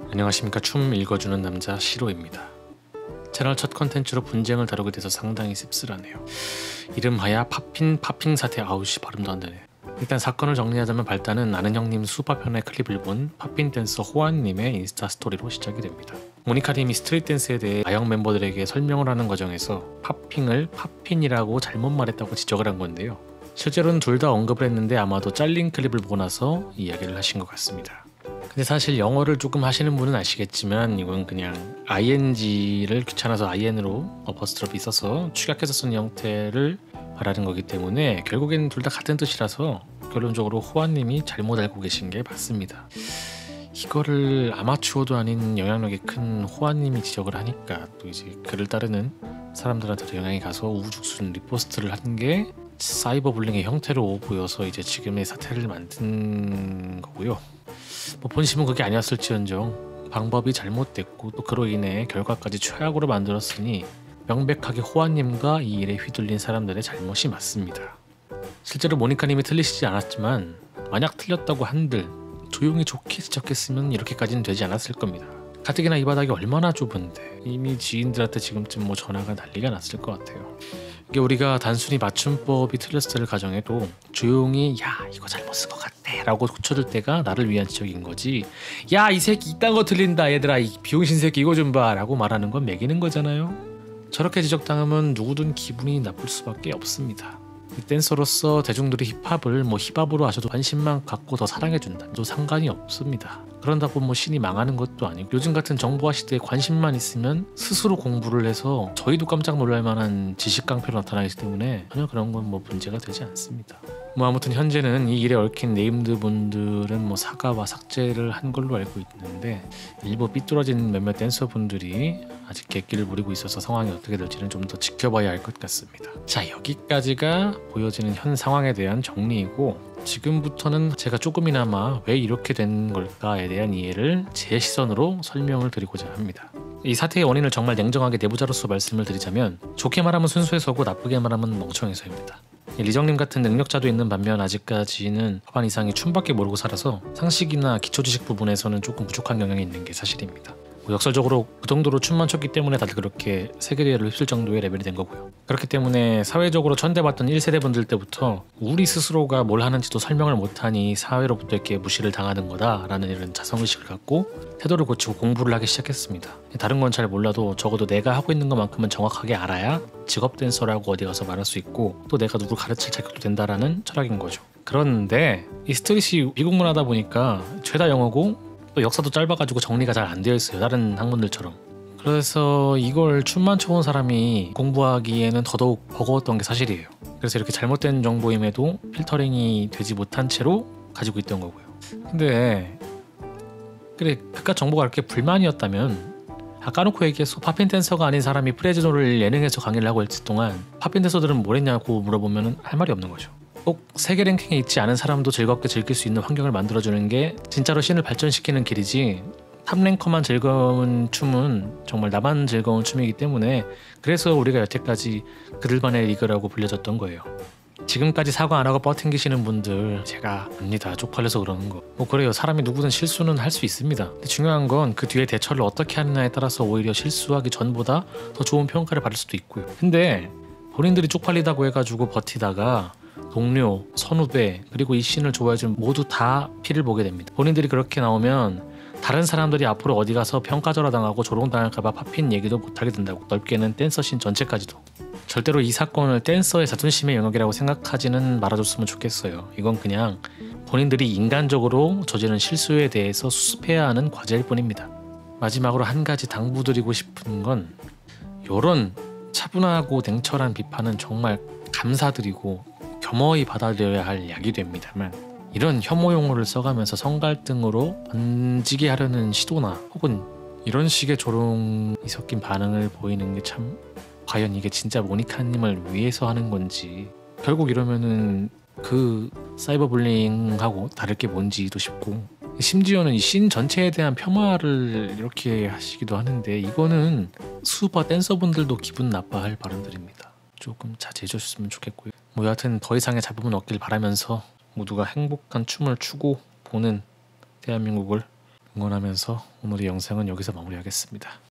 안녕하십니까. 춤 읽어주는 남자 시로입니다. 채널 첫 컨텐츠로 분쟁을 다루게 돼서 상당히 씁쓸하네요. 이름하야 파핑 사태. 아우씨 발음도 안 되네. 일단 사건을 정리하자면 발단은 아는 형님 수파편의 클립을 본 팝핀 댄서 호안님의 인스타 스토리로 시작이 됩니다. 모니카님이 스트릿 댄스에 대해 아영 멤버들에게 설명을 하는 과정에서 팝핑을 팝핀이라고 잘못 말했다고 지적을 한 건데요. 실제로는 둘 다 언급을 했는데 아마도 잘린 클립을 보고 나서 이야기를 하신 것 같습니다. 근데 사실 영어를 조금 하시는 분은 아시겠지만 이건 그냥 ing를 귀찮아서 in으로 어퍼스트rop이 있어서 축약해서 쓴 형태를 말하는 거기 때문에 결국에는 둘 다 같은 뜻이라서 결론적으로 호안님이 잘못 알고 계신 게 맞습니다. 이거를 아마추어도 아닌 영향력이 큰 호안님이 지적을 하니까 또 이제 그를 따르는 사람들한테도 영향이 가서 우후죽순 리포스트를 한 게 사이버 불링의 형태로 보여서 이제 지금의 사태를 만든 거고요. 본심은 그게 아니었을지언정 방법이 잘못됐고 또 그로 인해 결과까지 최악으로 만들었으니 명백하게 호안님과 이 일에 휘둘린 사람들의 잘못이 맞습니다. 실제로 모니카님이 틀리시지 않았지만 만약 틀렸다고 한들 조용히 좋게 지적했으면 이렇게까지는 되지 않았을 겁니다. 가뜩이나 이 바닥이 얼마나 좁은데 이미 지인들한테 지금쯤 전화가 난리가 났을 것 같아요. 이게 우리가 단순히 맞춤법이 틀렸을 때를 가정해도 조용히 야 이거 잘못 쓴 것 같아 라고 고쳐줄 때가 나를 위한 지적인 거지, 야 이 새끼 이딴 거 틀린다 얘들아 이 비용신 새끼 이거 좀 봐 라고 말하는 건 매기는 거잖아요. 저렇게 지적당하면 누구든 기분이 나쁠 수밖에 없습니다. 댄서로서 대중들이 힙합을 힙합으로 하셔도 관심만 갖고 더 사랑해준다 또 상관이 없습니다. 그런다고 신이 망하는 것도 아니고 요즘 같은 정보화 시대에 관심만 있으면 스스로 공부를 해서 저희도 깜짝 놀랄 만한 지식 깡패로 나타나기 때문에 전혀 그런 건 문제가 되지 않습니다. 아무튼 현재는 이 일에 얽힌 네임드 분들은 사과와 삭제를 한 걸로 알고 있는데 일부 삐뚤어진 몇몇 댄서분들이 아직 객기를 부리고 있어서 상황이 어떻게 될지는 좀 더 지켜봐야 할 것 같습니다. 자, 여기까지가 보여지는 현 상황에 대한 정리이고 지금부터는 제가 조금이나마 왜 이렇게 된 걸까에 대한 이해를 제 시선으로 설명을 드리고자 합니다. 이 사태의 원인을 정말 냉정하게 내부자로서 말씀을 드리자면 좋게 말하면 순수해서고 나쁘게 말하면 멍청해서입니다. 리정님 같은 능력자도 있는 반면 아직까지는 과반 이상이 춤밖에 모르고 살아서 상식이나 기초지식 부분에서는 조금 부족한 경향이 있는 게 사실입니다. 역설적으로 그 정도로 춤만 췄기 때문에 다들 그렇게 세계대회를 휩쓸 정도의 레벨이 된 거고요. 그렇기 때문에 사회적으로 천대받던 1세대 분들 때부터 우리 스스로가 뭘 하는지도 설명을 못하니 사회로부터 이렇게 무시를 당하는 거다라는 이런 자성의식을 갖고 태도를 고치고 공부를 하기 시작했습니다. 다른 건 잘 몰라도 적어도 내가 하고 있는 것만큼은 정확하게 알아야 직업 댄서라고 어디 가서 말할 수 있고 또 내가 누굴 가르칠 자격도 된다라는 철학인 거죠. 그런데 이 스트릿이 미국 문화다 보니까 죄다 영어고 또 역사도 짧아가지고 정리가 잘 안 되어 있어요. 다른 학문들처럼. 그래서 이걸 춤만 춰온 사람이 공부하기에는 더더욱 버거웠던 게 사실이에요. 그래서 이렇게 잘못된 정보임에도 필터링이 되지 못한 채로 가지고 있던 거고요. 근데 그래 그깟 정보가 그렇게 불만이었다면 까놓고 얘기해서 팝핀 댄서가 아닌 사람이 프레즈노를 예능에서 강의를 하고 있을 동안 팝핀 댄서들은 뭘 했냐고 물어보면 할 말이 없는 거죠. 꼭 세계 랭킹에 있지 않은 사람도 즐겁게 즐길 수 있는 환경을 만들어주는 게 진짜로 씬을 발전시키는 길이지, 탑랭커만 즐거운 춤은 정말 나만 즐거운 춤이기 때문에 그래서 우리가 여태까지 그들만의 리그라고 불려졌던 거예요. 지금까지 사과 안 하고 버팅기시는 분들 제가 압니다. 쪽팔려서 그러는 거. 그래요. 사람이 누구든 실수는 할 수 있습니다. 근데 중요한 건 그 뒤에 대처를 어떻게 하느냐에 따라서 오히려 실수하기 전보다 더 좋은 평가를 받을 수도 있고요. 근데 본인들이 쪽팔리다고 해가지고 버티다가 동료, 선후배, 그리고 이 씬을 좋아해주는 모두 다 피를 보게 됩니다. 본인들이 그렇게 나오면 다른 사람들이 앞으로 어디 가서 평가절하 당하고 조롱당할까봐 팝핀 얘기도 못하게 된다고. 넓게는 댄서 씬 전체까지도. 절대로 이 사건을 댄서의 자존심의 영역이라고 생각하지는 말아줬으면 좋겠어요. 이건 그냥 본인들이 인간적으로 저지른 실수에 대해서 수습해야 하는 과제일 뿐입니다. 마지막으로 한 가지 당부드리고 싶은 건 이런 차분하고 냉철한 비판은 정말 감사드리고 겸허히 받아들여야 할 약이 됩니다만 이런 혐오 용어를 써가면서 성갈등으로 번지게 하려는 시도나 혹은 이런 식의 조롱이 섞인 반응을 보이는 게 참 과연 이게 진짜 모니카님을 위해서 하는 건지, 결국 이러면은 그 사이버 불링하고 다를 게 뭔지도 싶고, 심지어는 이 씬 전체에 대한 폄하를 이렇게 하시기도 하는데 이거는 수바 댄서분들도 기분 나빠할 발언들입니다. 조금 자제해 주셨으면 좋겠고요. 여하튼 더 이상의 잡음은 없길 바라면서 모두가 행복한 춤을 추고 보는 대한민국을 응원하면서 오늘의 영상은 여기서 마무리하겠습니다.